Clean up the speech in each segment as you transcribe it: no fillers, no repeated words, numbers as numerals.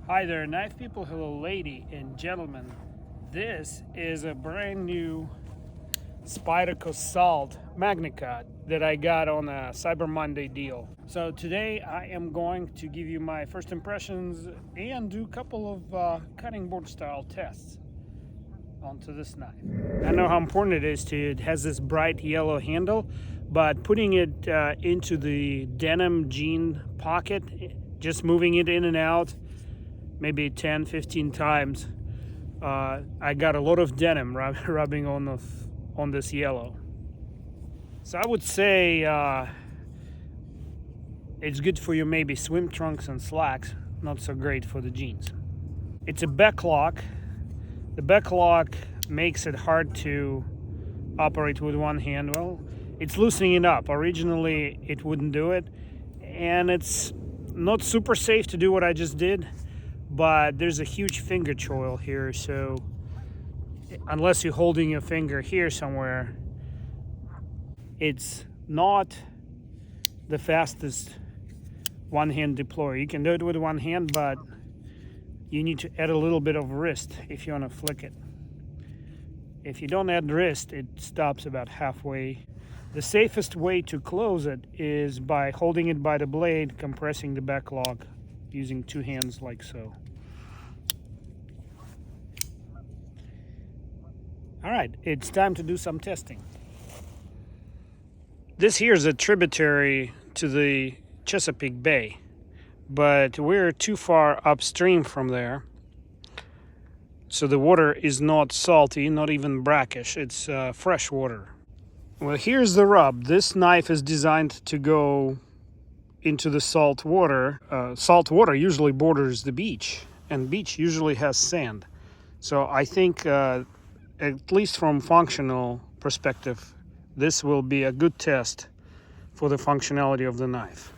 Hi there, knife people, hello lady and gentlemen. This is a brand new Spyderco Salt MagnaCut that I got on a Cyber Monday deal. So today I am going to give you my first impressions and do a couple of cutting board style tests onto this knife. I know how important it is it has this bright yellow handle, but putting it into the denim jean pocket, just moving it in and out, maybe 10-15 times, I got a lot of denim rubbing on this yellow. So I would say it's good for your maybe swim trunks and slacks, not so great for the jeans. It's a back lock. The back lock makes it hard to operate with one hand. Well, it's loosening it up. Originally it wouldn't do it, and it's not super safe to do what I just did. But there's a huge finger choil here, so unless you're holding your finger here somewhere, it's not the fastest one-hand deployer. You can do it with one hand, but you need to add a little bit of wrist if you want to flick it. If you don't add wrist, it stops about halfway. The safest way to close it is by holding it by the blade, compressing the back lock using two hands like so. All right, it's time to do some testing. This here is a tributary to the Chesapeake Bay, but we're too far upstream from there. So the water is not salty, not even brackish, it's fresh water. Well, here's the rub. This knife is designed to go into the salt water. Salt water usually borders the beach, and beach usually has sand. So I think, at least from functional perspective, this will be a good test for the functionality of the knife.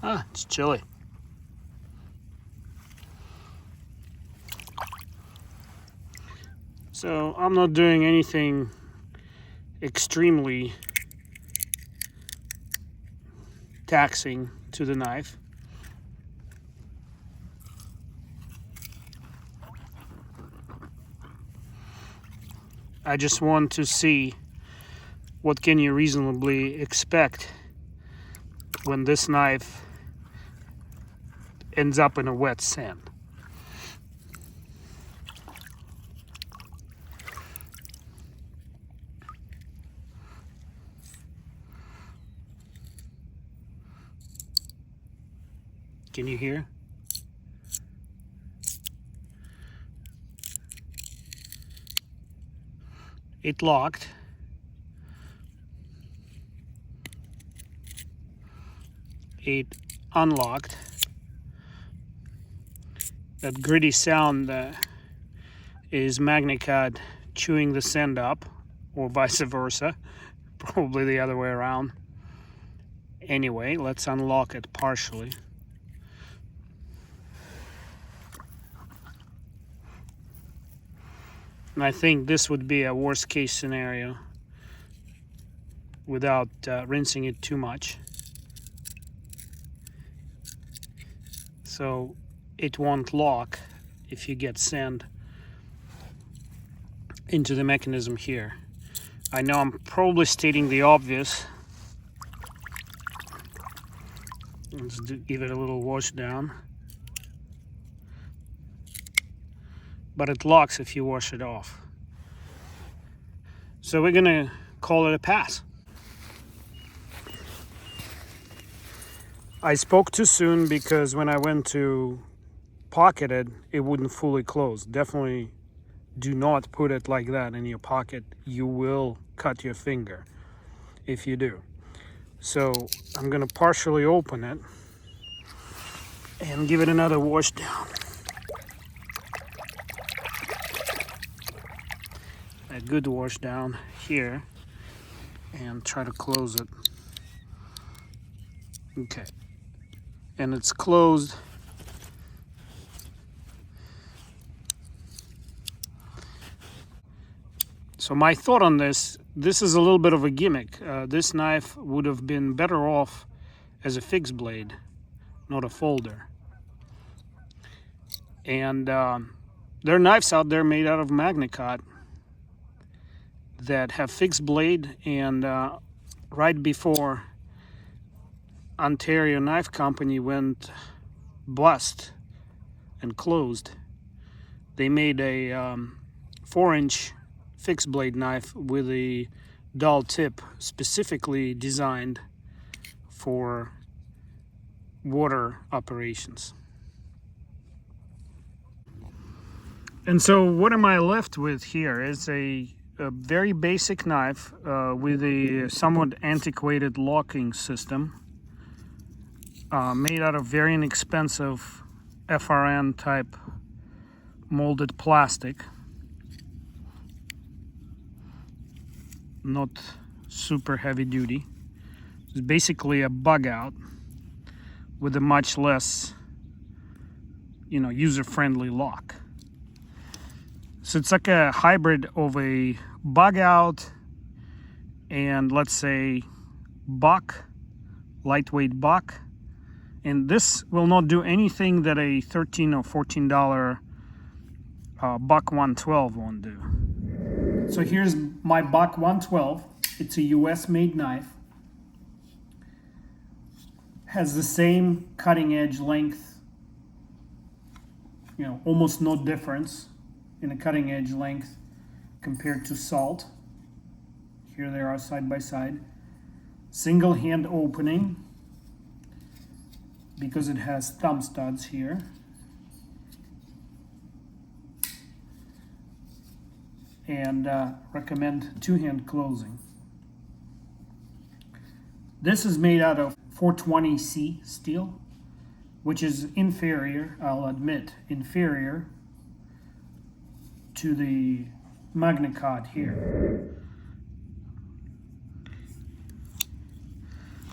It's chilly. So I'm not doing anything extremely taxing to the knife. I just want to see what can you reasonably expect when this knife ends up in a wet sand. Can you hear? It locked. It unlocked. That gritty sound is MagnaCut chewing the sand up, or vice versa. Probably the other way around. Anyway, let's unlock it partially. And I think this would be a worst case scenario without rinsing it too much. So it won't lock if you get sand into the mechanism here. I know I'm probably stating the obvious. Let's give it a little wash down. But it locks if you wash it off. So we're gonna call it a pass. I spoke too soon because when I went to pocket it, it wouldn't fully close. Definitely do not put it like that in your pocket. You will cut your finger if you do. So I'm gonna partially open it and give it another wash down. A good wash down here and try to close it. Okay, and it's closed. So my thought on this this is a little bit of a gimmick. This knife would have been better off as a fixed blade, not a folder. And there are knives out there made out of MagnaCut that have fixed blade, and right before Ontario Knife Company went bust and closed, they made a 4-inch fixed blade knife with a dull tip specifically designed for water operations. And so what am I left with here is a very basic knife with a somewhat antiquated locking system, made out of very inexpensive FRN type molded plastic, not super heavy duty. It's basically a bug out with a much less, user-friendly lock. So it's like a hybrid of a bug out and, let's say, buck, lightweight buck. And this will not do anything that a $13 or $14 buck 112 won't do. So here's my buck 112. It's a US made knife. Has the same cutting edge length, almost no difference in the cutting edge length compared to Silt. Here they are side by side. Single hand opening because it has thumb studs here. And recommend two-hand closing. This is made out of 420C steel, which is inferior, I'll admit, inferior to the MagnaCut here.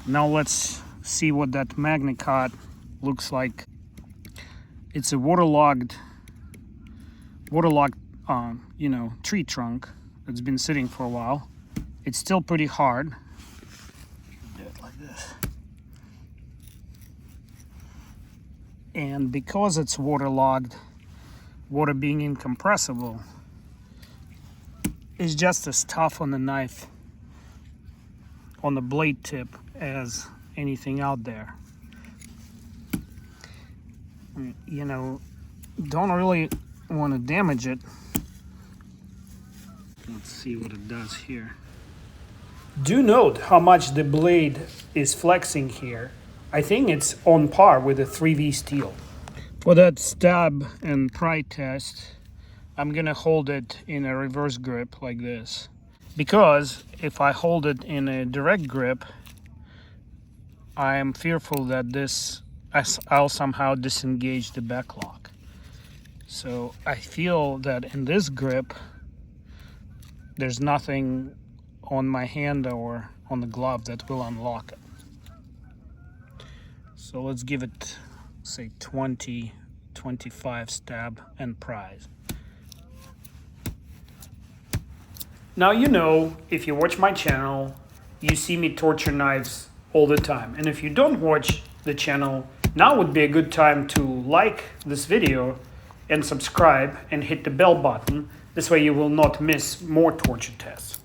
Now let's see what that MagnaCut looks like. It's a waterlogged tree trunk that's been sitting for a while. It's still pretty hard. Do it like this. And because it's waterlogged, water being incompressible, is just as tough on the knife, on the blade tip, as anything out there. Don't really want to damage it. Let's see what it does here. Do note how much the blade is flexing here. I think it's on par with a 3V steel. For that stab and pry test, I'm gonna hold it in a reverse grip like this. Because if I hold it in a direct grip, I am fearful that I'll somehow disengage the back lock. So I feel that in this grip, there's nothing on my hand or on the glove that will unlock it. So let's give it, say, 20, 25 stab and prise. Now, if you watch my channel, you see me torture knives all the time. And if you don't watch the channel, now would be a good time to like this video and subscribe and hit the bell button. This way you will not miss more torture tests.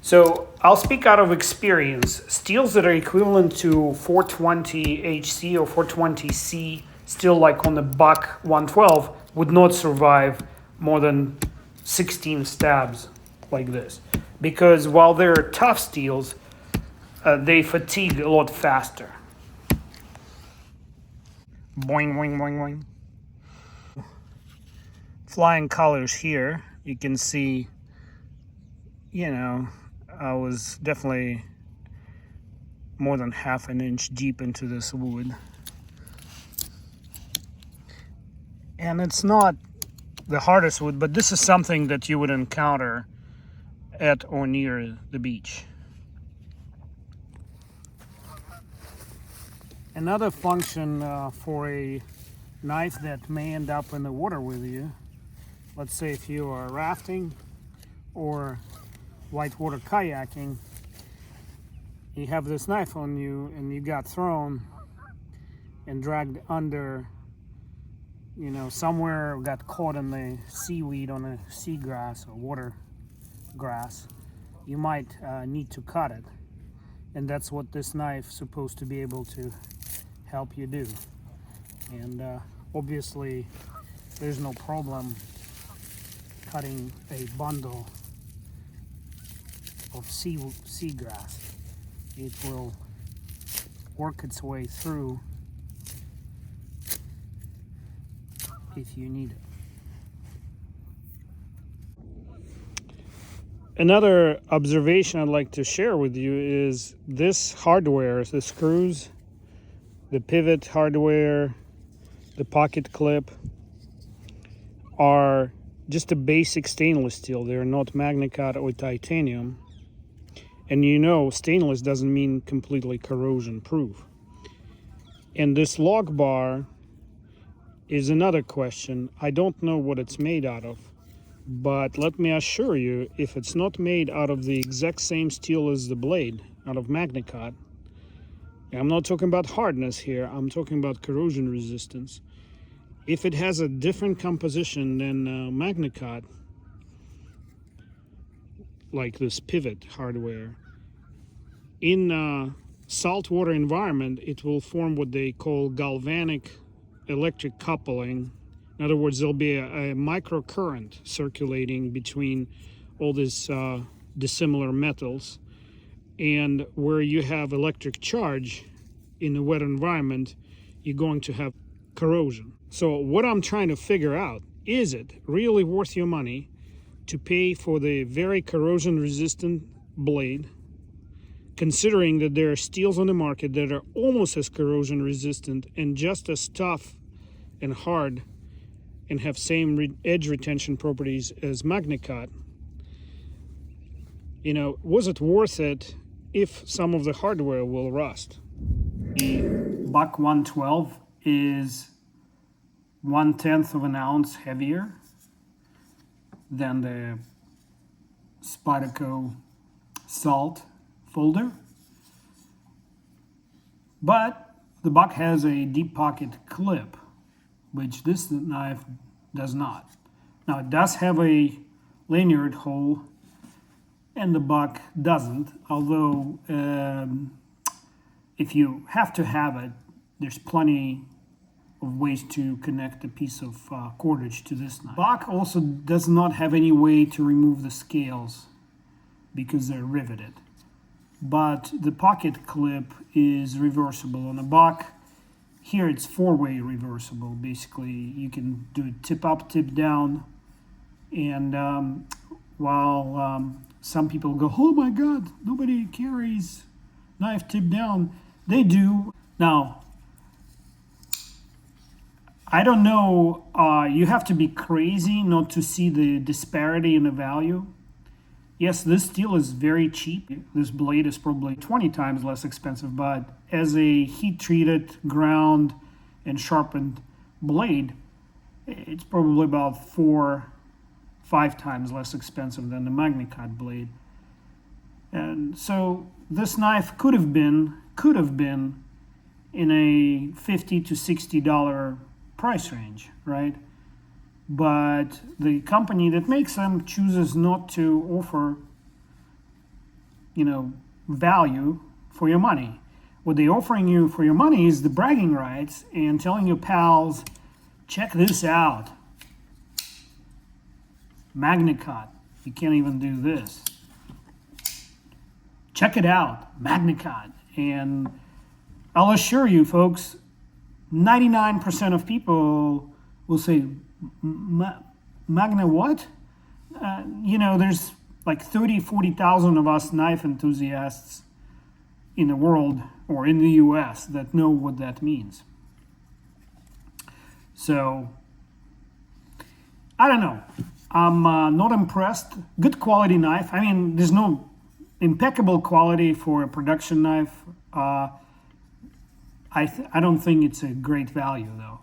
So I'll speak out of experience. Steels that are equivalent to 420 HC or 420C, still like on the buck 112, would not survive more than 16 stabs like this. Because while they're tough steels, they fatigue a lot faster. Boing, boing, boing, boing. Flying colors here. You can see, I was definitely more than half an inch deep into this wood. And it's not the hardest wood, but this is something that you would encounter at or near the beach. Another function for a knife that may end up in the water with you, let's say if you are rafting or whitewater kayaking, you have this knife on you and you got thrown and dragged under, you know, somewhere, got caught in the seaweed on the seagrass or water grass, you might need to cut it. And that's what this knife is supposed to be able to help you do. And obviously there's no problem cutting a bundle of seagrass. It will work its way through if you need it. Another observation I'd like to share with you is this hardware, the screws, the pivot hardware, the pocket clip are just a basic stainless steel. They're not MagnaCut or titanium. And you know, stainless doesn't mean completely corrosion proof. And this log bar is another question. I don't know what it's made out of. But let me assure you, if it's not made out of the exact same steel as the blade, out of MagnaCut, I'm not talking about hardness here, I'm talking about corrosion resistance. If it has a different composition than MagnaCut, like this pivot hardware, in saltwater environment, it will form what they call galvanic electric coupling. In other words, there'll be a microcurrent circulating between all these dissimilar metals. And where you have electric charge in a wet environment, you're going to have corrosion. So what I'm trying to figure out, is it really worth your money to pay for the very corrosion resistant blade, considering that there are steels on the market that are almost as corrosion resistant and just as tough and hard and have same edge retention properties as MagnaCut? You know, was it worth it if some of the hardware will rust? The Buck 112 is 1/10 of an ounce heavier than the Spyderco Salt folder, but the Buck has a deep pocket clip, which this knife does not. Now it does have a lanyard hole and the Buck doesn't, although if you have to have it, there's plenty of ways to connect a piece of cordage to this knife. Buck also does not have any way to remove the scales because they're riveted, but the pocket clip is reversible. On a Buck, here it's four-way reversible. Basically, you can do it tip up, tip down, and while some people go, oh my God, nobody carries knife tip down, they do. Now, I don't know, you have to be crazy not to see the disparity in the value. Yes, this steel is very cheap. This blade is probably 20 times less expensive, but as a heat-treated, ground, and sharpened blade, it's probably about 4-5 times less expensive than the MagnaCut blade. And so this knife could have been in a $50 to $60 price range, right? But the company that makes them chooses not to offer, you know, value for your money. What they're offering you for your money is the bragging rights and telling your pals, check this out. MagnaCut, you can't even do this. Check it out, MagnaCut. And I'll assure you, folks, 99% of people will say, Magna what? You know, there's like 40,000 of us knife enthusiasts in the world or in the US that know what that means. So, I don't know. I'm not impressed. Good quality knife. I mean, there's no impeccable quality for a production knife. I don't think it's a great value though.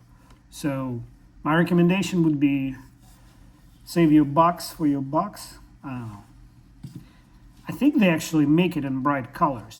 So my recommendation would be save your bucks for your bucks. I don't know. I think they actually make it in bright colors.